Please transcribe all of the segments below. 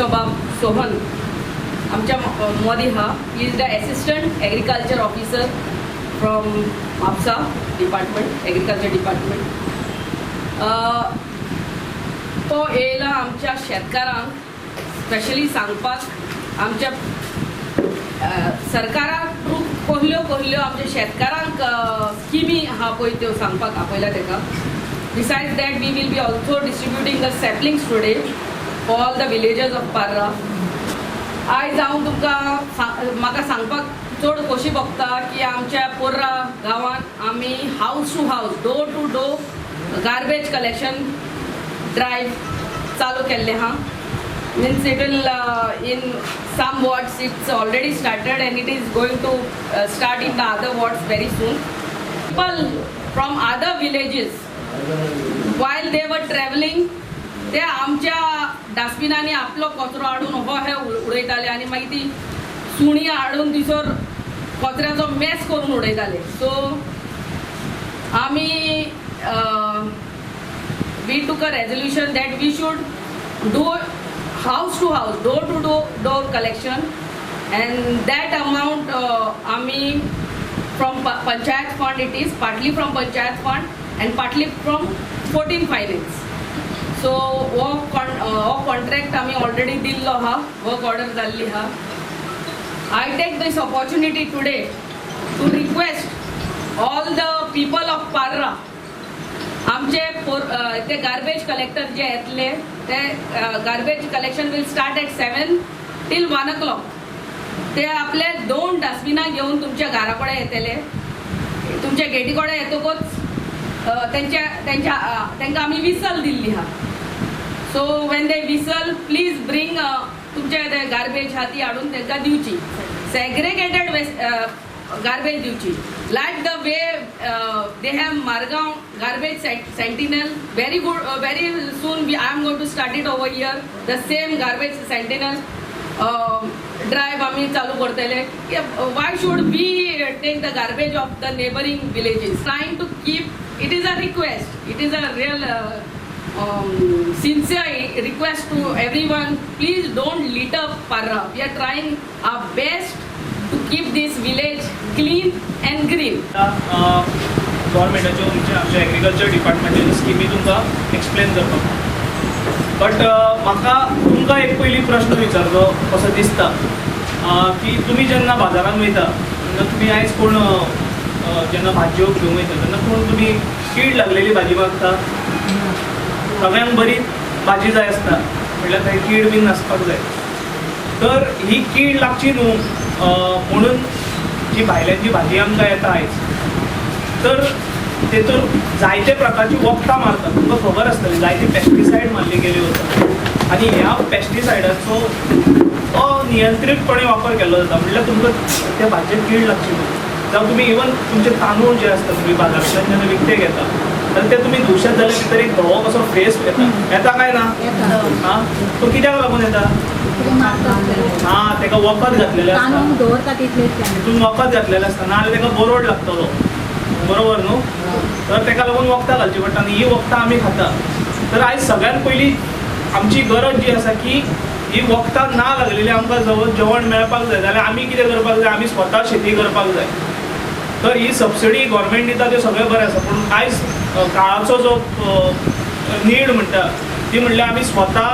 Hamsabab Sohan आमच्या मदी हा is the assistant agriculture officer from Mapusa department agriculture department. तो येयला आमच्या शेतकारांक स्पेशली सांगपाक आमच्या सरकाराक कहल्यो आमच्या शेतकारांक स्किमी आहा पळय त्यो सांगपाक आपयल्या ताका. Besides that, we will be also distributing the saplings today for all the villages of Parra. आयज हांव तुमकां म्हाका सांगपाक चड खोशी भोगता की आमच्या पोर्रा गांवांत आमी house to house door to door garbage collection drive चालू केल्लें आहा. Means it will in some wards it's already started and it is going to start in the other wards very soon. People from other villages while they were traveling ते आमच्या डस्टबिनांनी आपलो कचरो हाडून हो हे उडयताले आनी मागीर ती सुणी हाडून थिसर कचऱ्याचो मेस करून उडयताले. सो आमी we took a resolution that we should do house to house door to door collection and that amount ami from panchayat fund it is partly from panchayat fund and partly from 14 finance. So contract ami already dillo ha work order zalli ha. I take this opportunity today to request all the people of Parra आमचे ते garbage collector जे येतले ते garbage collection will start at 7 till 1 o'clock. ते आपले 2 डस्टबिनां घेवन तुमच्या घरा कडेन येतले. तुमच्या गेटी कडेन येतकूच तांकां आमी विसल दिल्ली आहा. So when they whistle please bring तुमचे ते गार्बेज हा ती हाडून तांकां दिवची. सेग्रेगेटेड garbage दिवची like the way they have Margaon garbage sentinel very good very soon I am going to start it over here the same garbage sentinel drive आम्ही चालू करतले. Why should we take the garbage of the neighboring villages? Trying to keep it is a request, it is a real sincere request to everyone, please don't litter Parra. We are trying our best to keep this village clean and green. गव्हर्मेंटाच्यो म्हणजे आमच्या agriculture डिपार्टमेंटाच्यो स्किमी तुमकां explain करपाक. But म्हाका तुमकां एक पयली प्रश्न विचारचो कसो दिसता की तुमी जेन्ना बाजारांत वयता तेन्ना तुमी आयज कोण जेन्ना भाजयो घेवंक वयता तेन्ना कोण तुमी कीड लागलेली भाजी मागता. सगळ्यांक बरी भाजी जाय आसता म्हटल्यार थंय कीड बीन नासपाक जाय. तर ही कीड लागची न्हू म्हणून जी भायल्यांची भाजी आमकां येता आयज तर तेतून जायते प्रकारची वखदां मारतात. तुमकां खबर आसतली जायती पेस्टिसायड मारली गेली वता आनी ह्या पेस्टिसायडाचो अनियंत्रीतपणे वापर केल्लो जाता. म्हणल्यार तुमकां त्या भाजयेक कीड लागची न्हू. जावं तुमी इवन तुमचे तांदूळ जे आसता तुमी बाजारांतल्यान जेन्ना विकते घेता तर ते तुमी धुवशात जाल्यार भितर एक धवो कसो फेस येता काय ना. हां तो कित्याक लागून येता. हां ताका वखद घातलेलें आसता तितून वखद घातलेलें आसता नाजाल्यार ताका बोरोड लागतलो बरोबर न्हू. तर ताका लागून वखदां घालची पडटा आनी ही वखदां आमी खाता. तर आयज सगळ्यात पयली आमची गरज जी आसा की ही वखदां ना लागलेली आमकां जेवण मेळपाक जाय जाल्यार आमी कितें करपाक जाय आमी स्वता शेती करपाक जाय. तर ही सबसिडी गव्हर्मेंट दिता त्यो सगळें बरें आसा पूण आयज काळाचो जो नीड म्हणटा ती म्हणल्यार आमी स्वता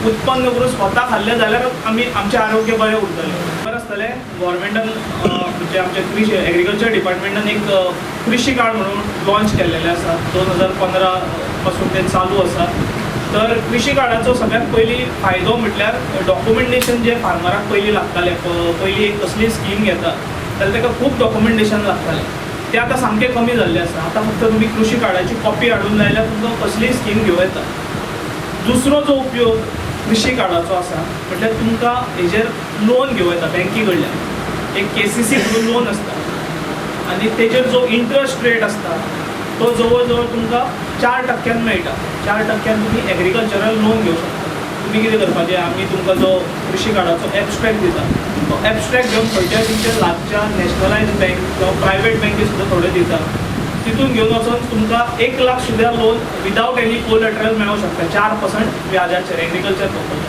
उत्पन्न करून स्वता खाल्लें जाल्यार आमी आमचें आरोग्य बरें उरतलें. बरें आसतलें. गव्हर्मेंटान म्हणजे आमच्या कृषी एग्रीकल्चर डिपार्टमेंटान एक कृषी कार्ड म्हणून लॉन्च केल्लेलें आसा. 2015 पासून तें चालू आसा. तर कृषी कार्डाचो सगळ्यात पयली फायदो म्हटल्यार डॉक्युमेंटेशन जे फार्मराक पयलीं लागतालें पयलीं एक कसली स्कीम घेता जाल्यार ताका खूब डॉक्युमेंटेशन लागतालें तें आतां सामकें कमी जाल्लें आसा. आतां फक्त तुमी कृषी कार्डाची कॉपी हाडून जाल्यार तुमकां कसलीय स्कीम घेवं येता. दुसरो जो उपयोग कृषी कार्डाचो आसा म्हटल्यार तुमकां हेजेर लोन घेवं येता बँके कडल्यान. एक KCC म्हणून लोन आसता आनी तेजेर जो इंट्रस्ट रेट आसता तो जवळ जवळ तुमकां 4% मेळटा. 4% तुमी एग्रीकल्चरल लोन घेवं शकता. तुमी कितें करपाचें आमी तुमकां जो कृषी कार्डाचो एब्स्ट्रॅक्ट दिता तो एब्स्ट्रॅक्ट घेवन खंयच्याय तुमच्या लागच्या नॅशनलायज बँक किंवा प्रायवेट बँके सुद्दां थोडे दिता तितून घेवन वचून तुमकां 1 लाख सुद्दां लोन विदावट एनी कोलॅटरल मेळूंक शकता 4% व्याजाचेर एग्रीकल्चर पर्पज.